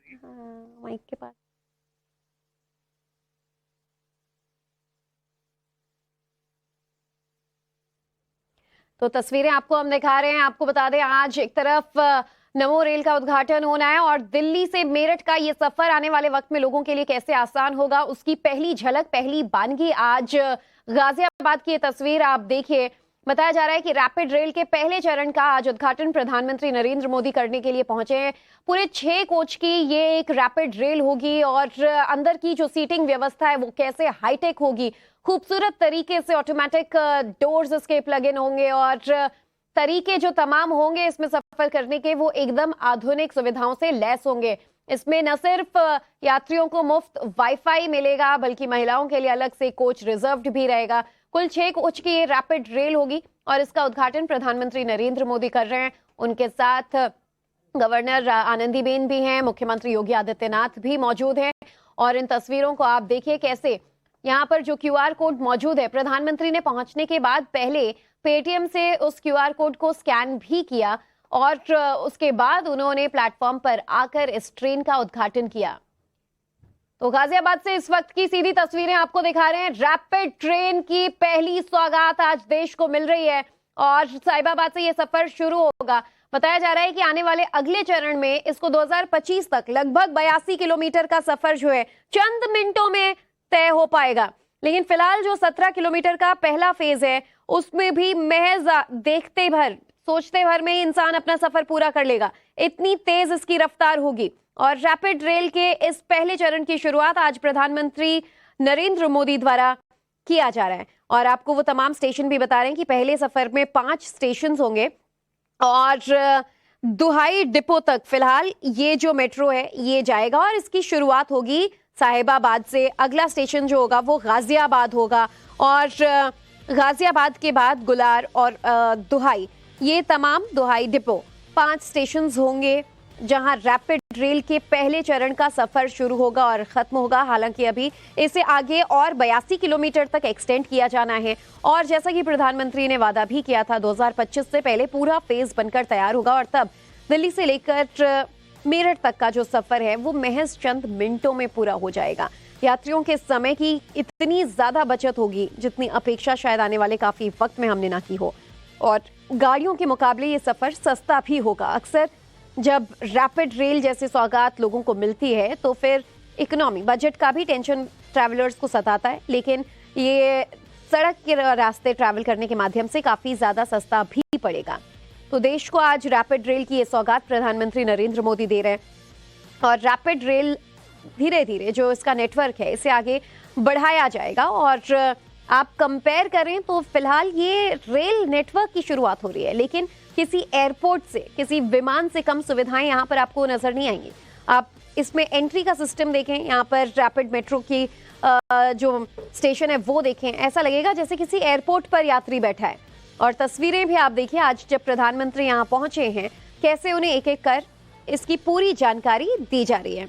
Mic के पास। तो तस्वीरें आपको हम दिखा रहे हैं। आपको बता दें, आज एक तरफ नमो रेल का उद्घाटन होना है और दिल्ली से मेरठ का ये सफर आने वाले वक्त में लोगों के लिए कैसे आसान होगा, उसकी पहली झलक, पहली बानगी आज गाजियाबाद की ये तस्वीर आप देखिए। बताया जा रहा है कि रैपिड रेल के पहले चरण का आज उद्घाटन प्रधानमंत्री नरेंद्र मोदी करने के लिए पहुंचे हैं। पूरे 6 कोच की ये एक रैपिड रेल होगी और अंदर की जो सीटिंग व्यवस्था है वो कैसे हाईटेक होगी। खूबसूरत तरीके से ऑटोमेटिक डोर्स इसके प्लग इन होंगे और तरीके जो तमाम होंगे इसमें सफर करने के वो एकदम आधुनिक सुविधाओं से लैस होंगे। इसमें न सिर्फ यात्रियों को मुफ्त वाईफाई मिलेगा बल्कि महिलाओं के लिए अलग से कोच रिजर्व्ड भी रहेगा। कुल 6 कोच की ये रैपिड रेल होगी और इसका उद्घाटन प्रधानमंत्री नरेंद्र मोदी कर रहे हैं। उनके साथ गवर्नर आनंदीबेन भी हैं, मुख्यमंत्री योगी आदित्यनाथ भी मौजूद हैं। और इन तस्वीरों को आप देखिए कैसे यहाँ पर जो QR कोड मौजूद है, प्रधानमंत्री ने पहुंचने के बाद पहले पेटीएम से उस QR कोड को स्कैन भी किया और उसके बाद उन्होंने प्लेटफॉर्म पर आकर इस ट्रेन का उद्घाटन किया। तो गाजियाबाद से इस वक्त की सीधी तस्वीरें आपको दिखा रहे हैं। रैपिड ट्रेन की पहली सौगात आज देश को मिल रही है और साहिबाबाद से ये सफर शुरू होगा। बताया जा रहा है कि आने वाले अगले चरण में इसको 2025 तक लगभग 82 किलोमीटर का सफर जो है चंद मिनटों में तय हो पाएगा। लेकिन फिलहाल जो 17 किलोमीटर का पहला फेज है उसमें भी महज देखते भर, सोचते भर में ही इंसान अपना सफर पूरा कर लेगा, इतनी तेज इसकी रफ्तार होगी। और रैपिड रेल के इस पहले चरण की शुरुआत आज प्रधानमंत्री नरेंद्र मोदी द्वारा किया जा रहा है। और आपको वो तमाम स्टेशन भी बता रहे हैं कि पहले सफर में 5 स्टेशन होंगे और दुहाई डिपो तक फिलहाल ये जो मेट्रो है ये जाएगा और इसकी शुरुआत होगी साहिबाबाद से। अगला स्टेशन जो होगा वो गाजियाबाद होगा और गाजियाबाद के बाद गुलार और दुहाई, ये तमाम दुहाई डिपो 5 स्टेशन होंगे जहां रैपिड रेल के पहले चरण का सफर शुरू होगा और खत्म होगा। हालांकि अभी इसे आगे और 82 किलोमीटर तक एक्सटेंड किया जाना है और जैसा कि प्रधानमंत्री ने वादा भी किया था 2025 से पहले पूरा फेज बनकर तैयार होगा और तब दिल्ली से लेकर मेरठ तक का जो सफर है वो महज चंद मिनटों में पूरा हो जाएगा। यात्रियों के समय की इतनी ज्यादा बचत होगी जितनी अपेक्षा शायद आने वाले काफी वक्त में हमने ना की हो और गाड़ियों के मुकाबले ये सफर सस्ता भी होगा। अक्सर जब रैपिड रेल जैसी सौगात लोगों को मिलती है तो फिर इकोनॉमी बजट का भी टेंशन ट्रैवलर्स को सताता है, लेकिन ये सड़क के रास्ते ट्रैवल करने के माध्यम से काफी ज्यादा सस्ता भी पड़ेगा। तो देश को आज रैपिड रेल की ये सौगात प्रधानमंत्री नरेंद्र मोदी दे रहे हैं और रैपिड रेल धीरे धीरे जो इसका नेटवर्क है इसे आगे बढ़ाया जाएगा। और आप कंपेयर करें तो फिलहाल ये रेल नेटवर्क की शुरुआत हो रही है, लेकिन किसी एयरपोर्ट से, किसी विमान से कम सुविधाएं यहाँ पर आपको नजर नहीं आएंगी। आप इसमें एंट्री का सिस्टम देखें, यहाँ पर रैपिड मेट्रो की जो स्टेशन है वो देखें, ऐसा लगेगा जैसे किसी एयरपोर्ट पर यात्री बैठा है। और तस्वीरें भी आप देखिए आज जब प्रधानमंत्री यहाँ पहुंचे हैं कैसे उन्हें एक एक कर इसकी पूरी जानकारी दी जा रही है।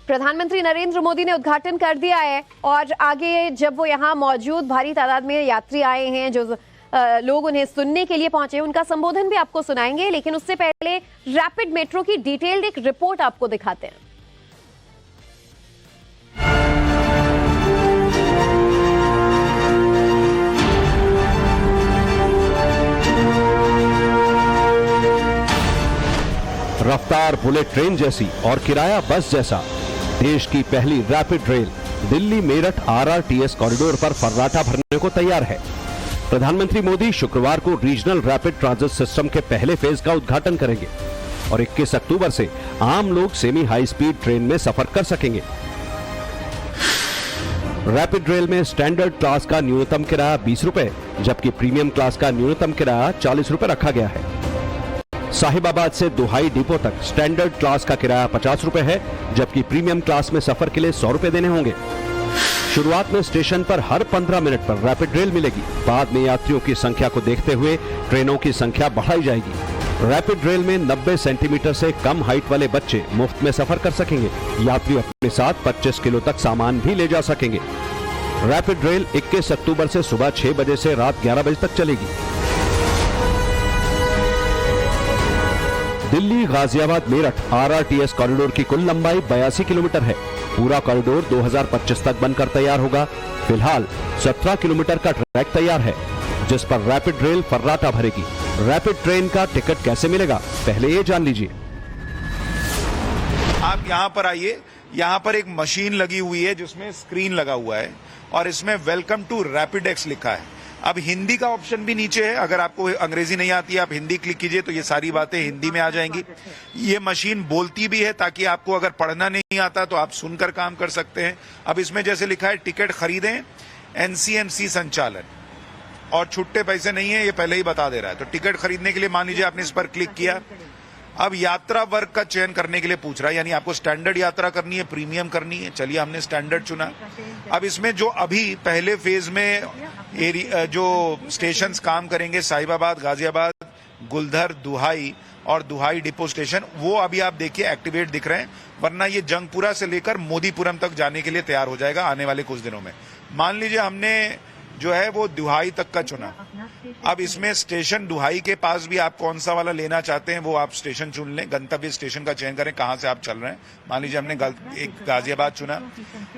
प्रधानमंत्री नरेंद्र मोदी ने उद्घाटन कर दिया है और आगे जब वो यहाँ मौजूद भारी तादाद में यात्री आए हैं, जो लोग उन्हें सुनने के लिए पहुंचे, उनका संबोधन भी आपको सुनाएंगे। लेकिन उससे पहले रैपिड मेट्रो की डिटेल्ड एक रिपोर्ट आपको दिखाते हैं। रफ्तार बुलेट ट्रेन जैसी और किराया बस जैसा देश की पहली rapid rail Delhi Meerut RRTS corridor पर फर्राटा भरने को तैयार है। प्रधानमंत्री मोदी शुक्रवार को रीजनल रैपिड ट्रांजिट सिस्टम के पहले फेज का उद्घाटन करेंगे और 21 अक्टूबर से आम लोग सेमी हाई स्पीड ट्रेन में सफर कर सकेंगे। रैपिड रेल में स्टैंडर्ड क्लास का न्यूनतम किराया 20 रुपए जबकि प्रीमियम क्लास का न्यूनतम किराया 40 रुपए रखा गया है। साहिबाबाद से दुहाई डिपो तक स्टैंडर्ड क्लास का किराया 50 रुपए है जबकि प्रीमियम क्लास में सफर के लिए 100 रुपए देने होंगे। शुरुआत में स्टेशन पर हर 15 मिनट पर रैपिड रेल मिलेगी। बाद में यात्रियों की संख्या को देखते हुए ट्रेनों की संख्या बढ़ाई जाएगी। रैपिड रेल में 90 सेंटीमीटर से कम हाइट वाले बच्चे मुफ्त में सफर कर सकेंगे। यात्री अपने साथ 25 किलो तक सामान भी ले जा सकेंगे। रैपिड रेल 21 अक्टूबर से सुबह 6 बजे से रात 11 बजे तक चलेगी। दिल्ली गाजियाबाद मेरठ RRTS कॉरिडोर की कुल लंबाई 82 किलोमीटर है। पूरा कॉरिडोर 2025 तक बनकर तैयार होगा। फिलहाल 17 किलोमीटर का ट्रैक तैयार है, जिस पर रैपिड रेल फर्राटा भरेगी। रैपिड ट्रेन का टिकट कैसे मिलेगा, पहले ये जान लीजिए। आप यहाँ पर आइए, यहाँ पर एक मशीन लगी हुई है जिसमें स्क्रीन लगा हुआ है और इसमें वेलकम टू रैपिड एक्स लिखा है। अब हिंदी का ऑप्शन भी नीचे है, अगर आपको अंग्रेजी नहीं आती है आप हिंदी क्लिक कीजिए तो ये सारी बातें हिंदी में आ जाएंगी। ये मशीन बोलती भी है ताकि आपको अगर पढ़ना नहीं आता तो आप सुनकर काम कर सकते हैं। अब इसमें जैसे लिखा है टिकट खरीदें, NCMC संचालन, और छुट्टे पैसे नहीं है, ये पहले ही बता दे रहा है। तो टिकट खरीदने के लिए मान लीजिए आपने इस पर क्लिक किया। अब यात्रा वर्ग का चयन करने के लिए पूछ रहा है, यानी आपको स्टैंडर्ड यात्रा करनी है, प्रीमियम करनी है। चलिए हमने स्टैंडर्ड चुना। अब इसमें जो अभी पहले फेज में जो स्टेशंस काम करेंगे, साहिबाबाद, गाजियाबाद, गुलधर, दुहाई और दुहाई डिपो स्टेशन, वो अभी आप देखिए एक्टिवेट दिख रहे हैं, वरना ये जंगपुरा से लेकर मोदीपुरम तक जाने के लिए तैयार हो जाएगा आने वाले कुछ दिनों में। मान लीजिए हमने जो है वो दुहाई तक का चुना। अब इसमें स्टेशन दुहाई के पास भी आप कौन सा वाला लेना चाहते हैं वो आप स्टेशन चुन लें, गंतव्य स्टेशन का चयन करें कहां से आप चल रहे हैं। मान लीजिए हमने एक गाजियाबाद चुना।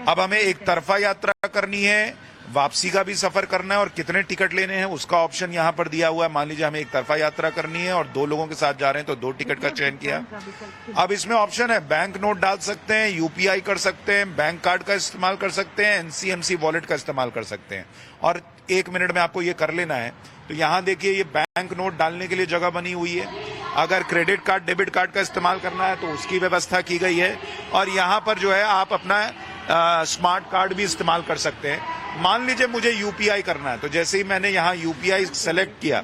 अब हमें एक तरफा यात्रा करनी है, वापसी का भी सफर करना है और कितने टिकट लेने हैं उसका ऑप्शन यहां पर दिया हुआ है। मान लीजिए हमें एक तरफा यात्रा करनी है और 2 लोगों के साथ जा रहे हैं तो 2 टिकट का चयन किया। अब इसमें ऑप्शन है बैंक नोट डाल सकते हैं, UPI कर सकते हैं, बैंक कार्ड का इस्तेमाल कर सकते हैं, NCMC वॉलेट का इस्तेमाल कर सकते हैं। और 1 मिनट में आपको ये कर लेना है। तो यहाँ देखिए ये बैंक नोट डालने के लिए जगह बनी हुई है। अगर क्रेडिट कार्ड, डेबिट कार्ड का इस्तेमाल करना है तो उसकी व्यवस्था की गई है। और यहाँ पर जो है आप अपना स्मार्ट कार्ड भी इस्तेमाल कर सकते हैं। मान लीजिए मुझे UPI करना है, तो जैसे ही मैंने यहाँ UPI सेलेक्ट किया,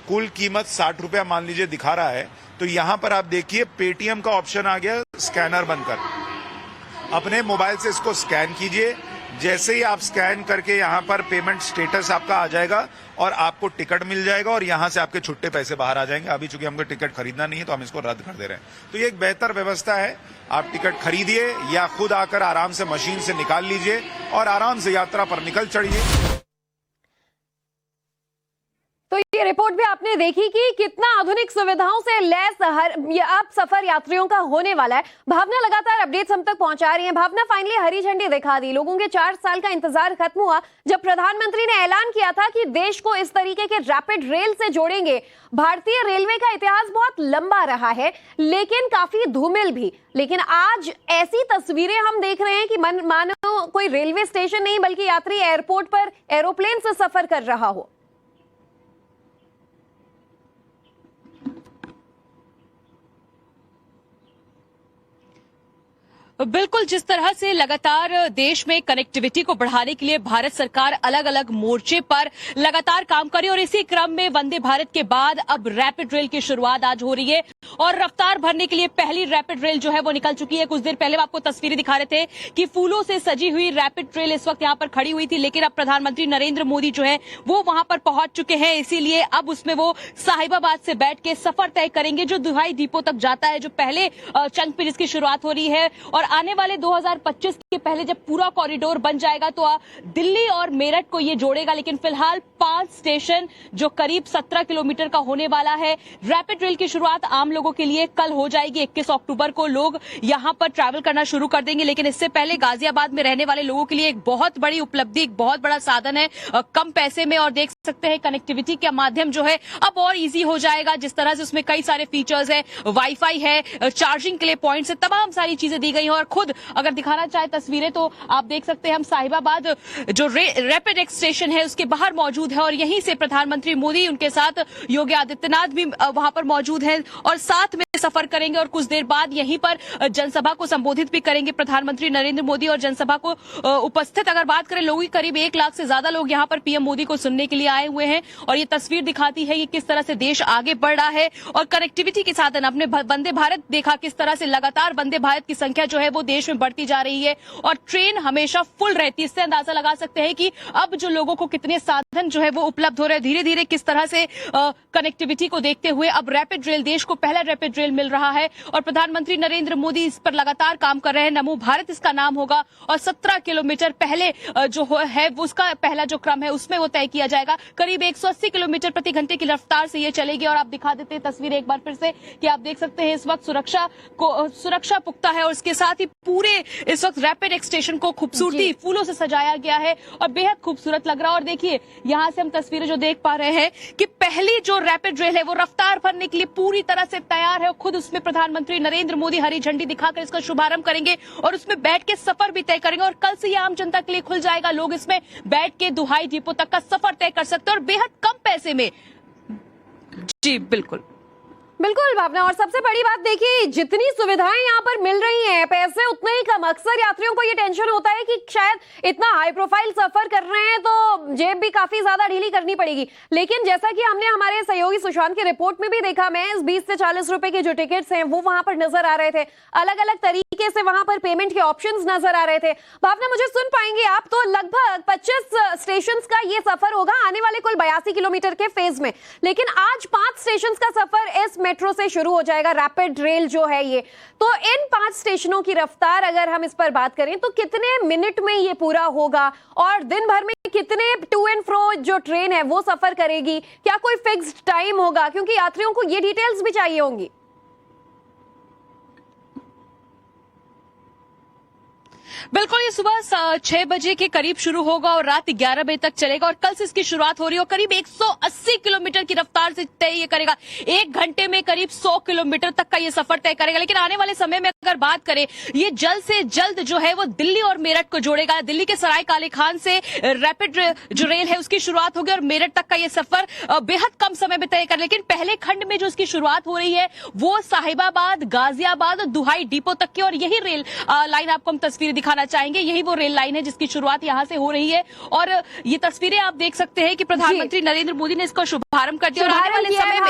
कुल कीमत 60 रुपया मान लीजिए दिखा रहा है, तो यहाँ पर आप देखिए पेटीएम का ऑप्शन आ गया स्कैनर बनकर। अपने मोबाइल से इसको स्कैन कीजिए। जैसे ही आप स्कैन करके यहाँ पर पेमेंट स्टेटस आपका आ जाएगा और आपको टिकट मिल जाएगा और यहाँ से आपके छुट्टे पैसे बाहर आ जाएंगे। अभी चूंकि हमको टिकट खरीदना नहीं है तो हम इसको रद्द कर दे रहे हैं। तो ये एक बेहतर व्यवस्था है। आप टिकट खरीदिए या खुद आकर आराम से मशीन से निकाल लीजिए और आराम से यात्रा पर निकल चढ़िए। तो ये रिपोर्ट भी आपने देखी कि कितना आधुनिक सुविधाओं से लैस अब सफर यात्रियों का होने वाला है। भावना लगातार अपडेट्स हम तक पहुंचा रही है। भावना, फाइनली हरी झंडी दिखा दी। लोगों के 4 साल का इंतजार खत्म हुआ जब प्रधानमंत्री ने ऐलान किया था कि देश को इस तरीके के रैपिड रेल से जोड़ेंगे। भारतीय रेलवे का इतिहास बहुत लंबा रहा है लेकिन काफी धूमिल भी। लेकिन आज ऐसी तस्वीरें हम देख रहे हैं कि मानो कोई रेलवे स्टेशन नहीं बल्कि यात्री एयरपोर्ट पर एरोप्लेन से सफर कर रहा हो। बिल्कुल, जिस तरह से लगातार देश में कनेक्टिविटी को बढ़ाने के लिए भारत सरकार अलग अलग मोर्चे पर लगातार काम कर रही है और इसी क्रम में वंदे भारत के बाद अब रैपिड रेल की शुरुआत आज हो रही है और रफ्तार भरने के लिए पहली रैपिड रेल जो है वो निकल चुकी है। कुछ देर पहले आपको तस्वीरें दिखा रहे थे कि फूलों से सजी हुई रैपिड रेल इस वक्त यहाँ पर खड़ी हुई थी, लेकिन अब प्रधानमंत्री नरेंद्र मोदी जो है वो वहां पर पहुंच चुके हैं। इसीलिए अब उसमें वो साहिबाबाद से बैठ के सफर तय करेंगे जो दुहाई डिपो तक जाता है, जो पहले चंक पे जिसकी शुरुआत हो रही है। और आने वाले 2025 के पहले जब पूरा कॉरिडोर बन जाएगा तो दिल्ली और मेरठ को ये जोड़ेगा। लेकिन फिलहाल 5 स्टेशन जो करीब 17 किलोमीटर का होने वाला है। रैपिड रेल की शुरुआत आम लोगों के लिए कल हो जाएगी। 21 अक्टूबर को लोग यहां पर ट्रैवल करना शुरू कर देंगे। लेकिन इससे पहले गाजियाबाद में रहने वाले लोगों के लिए एक बहुत बड़ी उपलब्धि, एक बहुत बड़ा साधन है कम पैसे में। और देख सकते हैं कनेक्टिविटी के माध्यम जो है अब और इजी हो जाएगा। जिस तरह से उसमें कई सारे फीचर्स है, वाईफाई है, चार्जिंग के लिए पॉइंट्स है, तमाम सारी चीजें दी गई हैं। और खुद अगर दिखाना चाहे तस्वीरें तो आप देख सकते हैं हम साहिबाबाद जो रैपिड एक्स स्टेशन है उसके बाहर मौजूद है और यहीं से प्रधानमंत्री मोदी, उनके साथ योगी आदित्यनाथ भी वहां पर मौजूद हैं और साथ में सफर करेंगे। और कुछ देर बाद यहीं पर जनसभा को संबोधित भी करेंगे प्रधानमंत्री नरेंद्र मोदी। और जनसभा को उपस्थित अगर बात करें लोगों की, करीब 1 लाख से ज्यादा लोग यहां पर पीएम मोदी को सुनने के लिए आए हुए हैं। और ये तस्वीर दिखाती है कि किस तरह से देश आगे बढ़ रहा है और कनेक्टिविटी के साधन अपने वंदे भारत देखा किस तरह से लगातार वंदे भारत की संख्या जो है वो देश में बढ़ती जा रही है और ट्रेन हमेशा फुल रहती है। इससे अंदाजा लगा सकते हैं कि अब जो लोगों को कितने साधन जो है वो उपलब्ध हो रहे हैं। धीरे धीरे किस तरह से कनेक्टिविटी को देखते हुए अब रैपिड रेल, देश को पहला रैपिड रेल रेल मिल रहा है और प्रधानमंत्री नरेंद्र मोदी इस पर लगातार काम कर रहे हैं। नमो भारत इसका नाम होगा और 17 किलोमीटर पहले जो है उसका पहला जो क्रम है उसमें वो तय किया जाएगा। करीब 180 किलोमीटर प्रति घंटे की रफ्तार से ये चलेगी और आप दिखा देते हैं तस्वीर एक बार फिर से कि आप देख सकते हैं इस वक्त सुरक्षा पुख्ता है और इसके साथ ही पूरे इस वक्त रैपिड एक्स स्टेशन को खूबसूरती फूलों से सजाया गया है और बेहद खूबसूरत लग रहा है। और देखिए यहां से हम तस्वीरें जो देख पा रहे हैं कि पहली जो रैपिड रेल है वो रफ्तार भरने के लिए पूरी तरह से तैयार है और खुद उसमें प्रधानमंत्री नरेंद्र मोदी हरी झंडी दिखाकर इसका शुभारंभ करेंगे और उसमें बैठ के सफर भी तय करेंगे और कल से ये आम जनता के लिए खुल जाएगा। लोग इसमें बैठ के दुहाई डिपो तक का सफर तय कर सकते हैं और बेहद कम पैसे में। जी बिल्कुल बिल्कुल भावना, और सबसे बड़ी बात देखिए जितनी सुविधाएं यहाँ पर मिल रही हैं पैसे उतने ही कम। अक्सर यात्रियों को ये टेंशन होता है कि शायद इतना हाई प्रोफाइल सफर कर रहे हैं तो जेब भी काफी ज्यादा ढीली करनी पड़ेगी, लेकिन जैसा कि हमने हमारे सहयोगी सुशांत की रिपोर्ट में भी देखा, मैं 20 से 40 रुपए के जो टिकट्स हैं वो वहां पर नजर आ रहे थे, अलग अलग तरीके से वहां पर पेमेंट के ऑप्शंस नजर आ रहे थे। भावना मुझे सुन पाएंगे आप? तो लगभग 25 स्टेशन का ये सफर होगा आने वाले कुल 82 किलोमीटर के फेज में, लेकिन आज 5 स्टेशन का सफर इस मेट्रो से शुरू हो जाएगा। रैपिड रेल जो है ये, तो इन 5 स्टेशनों की रफ्तार अगर हम इस पर बात करें तो कितने मिनट में ये पूरा होगा और दिन भर में कितने टू एंड फ्रो जो ट्रेन है वो सफर करेगी? क्या कोई फिक्स्ड टाइम होगा? क्योंकि यात्रियों को ये डिटेल्स भी चाहिए होंगी। बिल्कुल, ये सुबह 6 बजे के करीब शुरू होगा और रात 11 बजे तक चलेगा और कल से इसकी शुरुआत हो रही है और करीब 180 किलोमीटर की रफ्तार से तय ये करेगा। 1 घंटे में करीब 100 किलोमीटर तक का ये सफर तय करेगा। लेकिन आने वाले समय में अगर बात करें, ये जल्द से जल्द जो है वो दिल्ली और मेरठ को जोड़ेगा। दिल्ली के सराय काले खान से रैपिड जो रेल है उसकी शुरुआत होगी और मेरठ तक का ये सफर बेहद कम समय में तय कर। लेकिन पहले खंड में जो इसकी शुरुआत हो रही है वो साहिबाबाद, गाजियाबाद और दुहाई डिपो तक की, और यही रेल लाइन आपको हम तस्वीर दिखाना चाहेंगे। यही वो रेल लाइन है जिसकी शुरुआत यहां से हो रही है और ये तस्वीरें आप देख सकते हैं कि प्रधानमंत्री नरेंद्र मोदी ने इसका शुभारंभ कर दिया और आने वाले समय में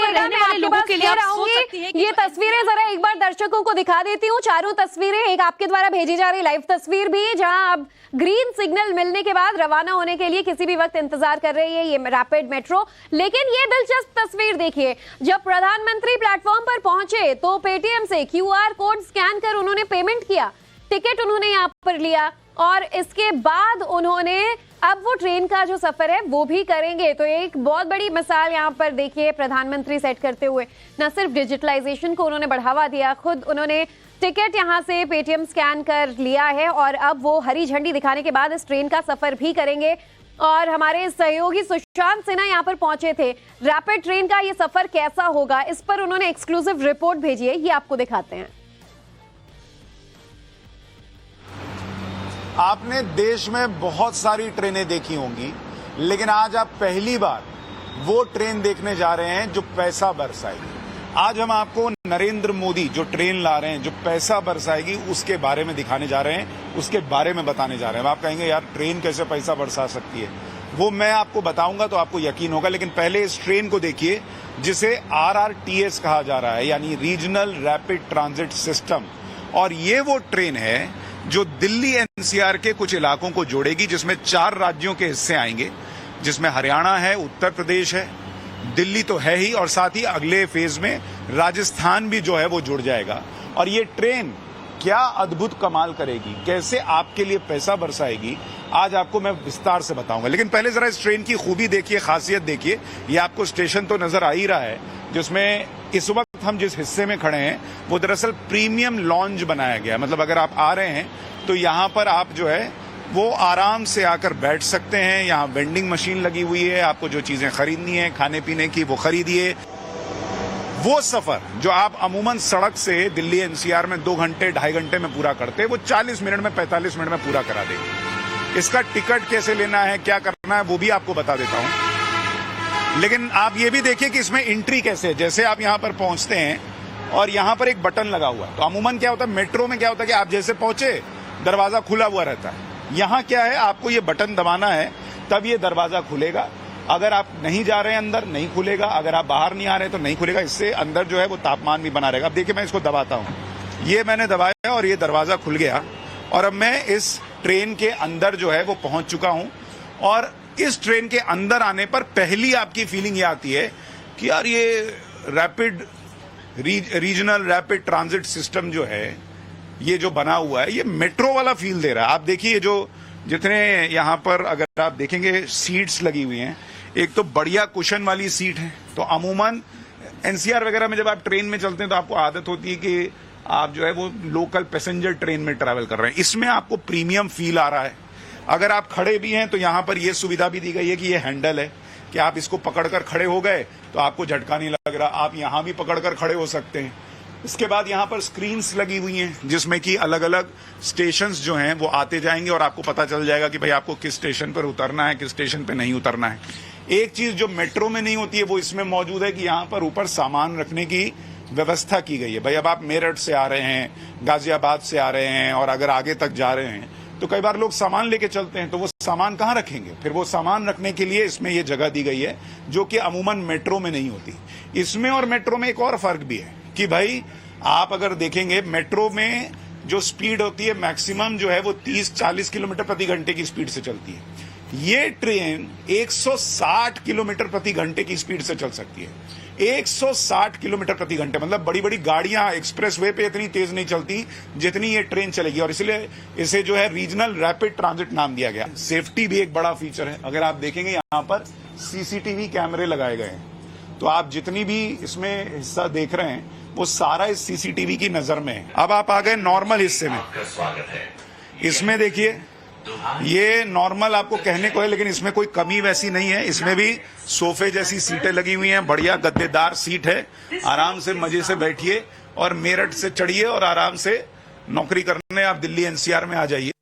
रहने वाले लोगों के लिए आप सोच सकती हैं कि ये तस्वीरें जरा एक बार दर्शकों को दिखा देती हूँ। चारों तस्वीरें, एक आपके द्वारा भेजी जा रही लाइव तस्वीर भी, जहां अब ग्रीन सिग्नल मिलने के बाद रवाना होने के लिए किसी भी वक्त इंतजार कर रही है ये रैपिड मेट्रो। लेकिन ये दिलचस्प तस्वीर देखिए, जब प्रधानमंत्री प्लेटफॉर्म पर पहुंचे तो पेटीएम से QR कोड स्कैन कर उन्होंने पेमेंट किया, टिकट उन्होंने यहाँ पर लिया और इसके बाद उन्होंने अब वो ट्रेन का जो सफर है वो भी करेंगे। तो एक बहुत बड़ी मिसाल यहाँ पर देखिए प्रधानमंत्री सेट करते हुए, न सिर्फ डिजिटलाइजेशन को उन्होंने बढ़ावा दिया, खुद उन्होंने टिकट यहाँ से पेटीएम स्कैन कर लिया है और अब वो हरी झंडी दिखाने के बाद इस ट्रेन का सफर भी करेंगे। और हमारे सहयोगी सुशांत सिन्हा यहाँ पर पहुंचे थे। रैपिड ट्रेन का ये सफर कैसा होगा, इस पर उन्होंने एक्सक्लूसिव रिपोर्ट भेजी है, ये आपको दिखाते हैं। आपने देश में बहुत सारी ट्रेनें देखी होंगी, लेकिन आज आप पहली बार वो ट्रेन देखने जा रहे हैं जो पैसा बरसाएगी। आज हम आपको नरेंद्र मोदी जो ट्रेन ला रहे हैं, जो पैसा बरसाएगी, उसके बारे में दिखाने जा रहे हैं, उसके बारे में बताने जा रहे हैं। आप कहेंगे यार ट्रेन कैसे पैसा बरसा सकती है, वो मैं आपको बताऊंगा तो आपको यकीन होगा। लेकिन पहले इस ट्रेन को देखिए जिसे RRTS कहा जा रहा है, यानी रीजनल रैपिड ट्रांजिट सिस्टम। और ये वो ट्रेन है जो दिल्ली NCR के कुछ इलाकों को जोड़ेगी, जिसमें 4 राज्यों के हिस्से आएंगे, जिसमें हरियाणा है, उत्तर प्रदेश है, दिल्ली तो है ही, और साथ ही अगले फेज में राजस्थान भी जो है वो जुड़ जाएगा। और ये ट्रेन क्या अद्भुत कमाल करेगी, कैसे आपके लिए पैसा बरसाएगी, आज आपको मैं विस्तार से बताऊंगा। लेकिन पहले जरा इस ट्रेन की खूबी देखिए, खासियत देखिए। ये आपको स्टेशन तो नजर आ ही रहा है, जिसमें इस वक्त हम जिस हिस्से में खड़े हैं वो दरअसल प्रीमियम लॉन्ज बनाया गया है। मतलब अगर आप आ रहे हैं तो यहाँ पर आप जो है वो आराम से आकर बैठ सकते हैं। यहाँ वेंडिंग मशीन लगी हुई है, आपको जो चीजें खरीदनी है खाने पीने की वो खरीदिए। वो सफर जो आप अमूमन सड़क से दिल्ली NCR में 2 घंटे 2.5 घंटे में पूरा करते हैं, वो 40 मिनट में 45 मिनट में पूरा करा देंगे। इसका टिकट कैसे लेना है, क्या करना है, वो भी आपको बता देता हूं। लेकिन आप ये भी देखिए कि इसमें एंट्री कैसे है। जैसे आप यहां पर पहुंचते हैं और यहां पर एक बटन लगा हुआ है, तो अमूमन क्या होता है मेट्रो में, क्या होता है कि आप जैसे पहुंचे दरवाजा खुला हुआ रहता है। यहां क्या है, आपको ये बटन दबाना है तब ये दरवाजा खुलेगा। अगर आप नहीं जा रहे हैं अंदर, नहीं खुलेगा। अगर आप बाहर नहीं आ रहे तो नहीं खुलेगा। इससे अंदर जो है वो तापमान भी बना रहेगा। अब देखिए मैं इसको दबाता हूं, ये मैंने दबाया और ये दरवाजा खुल गया और अब मैं इस ट्रेन के अंदर जो है वो पहुंच चुका हूं। और इस ट्रेन के अंदर आने पर पहली आपकी फीलिंग ये आती है कि यार ये rapid regional rapid transit system जो है ये जो बना हुआ है ये मेट्रो वाला फील दे रहा है। आप देखिए जो जितने यहाँ पर अगर आप देखेंगे सीट्स लगी हुई हैं, एक तो बढ़िया कुशन वाली सीट है। तो अमूमन एनसीआर वगैरह में जब आप ट्रेन में चलते हैं तो आपको आदत होती है कि आप जो है वो लोकल पैसेंजर ट्रेन में ट्रैवल कर रहे हैं। इसमें आपको प्रीमियम फील आ रहा है। अगर आप खड़े भी हैं तो यहाँ पर ये सुविधा भी दी गई है कि ये हैंडल है कि आप इसको पकड़कर खड़े हो गए तो आपको झटका नहीं लग रहा, आप यहाँ भी पकड़कर खड़े हो सकते हैं। इसके बाद यहाँ पर स्क्रीन्स लगी हुई हैं जिसमें कि अलग अलग स्टेशंस जो हैं वो आते जाएंगे और आपको पता चल जाएगा कि भाई आपको किस स्टेशन पर उतरना है, किस स्टेशन पर नहीं उतरना है। एक चीज जो मेट्रो में नहीं होती है वो इसमें मौजूद है कि यहाँ पर ऊपर सामान रखने की व्यवस्था की गई है। भाई अब आप मेरठ से आ रहे हैं, गाजियाबाद से आ रहे हैं और अगर आगे तक जा रहे हैं तो कई बार लोग सामान लेके चलते हैं, तो वो सामान कहाँ रखेंगे? फिर वो सामान रखने के लिए इसमें ये जगह दी गई है जो कि अमूमन मेट्रो में नहीं होती। इसमें और मेट्रो में एक और फर्क भी है कि भाई आप अगर देखेंगे मेट्रो में जो स्पीड होती है मैक्सिमम जो है वो 30-40 किलोमीटर प्रति घंटे की स्पीड से चलती है। ये ट्रेन 160 किलोमीटर प्रति घंटे की स्पीड से चल सकती है। 160 किलोमीटर प्रति घंटे, मतलब बड़ी बड़ी गाड़ियां एक्सप्रेसवे पे इतनी तेज नहीं चलती जितनी ये ट्रेन चलेगी और इसलिए इसे जो है रीजनल रैपिड ट्रांजिट नाम दिया गया। सेफ्टी भी एक बड़ा फीचर है। अगर आप देखेंगे यहाँ पर सीसीटीवी कैमरे लगाए गए हैं, तो आप जितनी भी इसमें हिस्सा देख रहे हैं वो सारा इस सीसीटीवी की नजर में है। अब आप आ गए नॉर्मल हिस्से में। इसमें देखिए ये नॉर्मल आपको कहने को है लेकिन इसमें कोई कमी वैसी नहीं है। इसमें भी सोफे जैसी सीटें लगी हुई हैं, बढ़िया गद्देदार सीट है। आराम से मजे से बैठिए और मेरठ से चढ़िए और आराम से नौकरी करने आप दिल्ली एनसीआर में आ जाइए।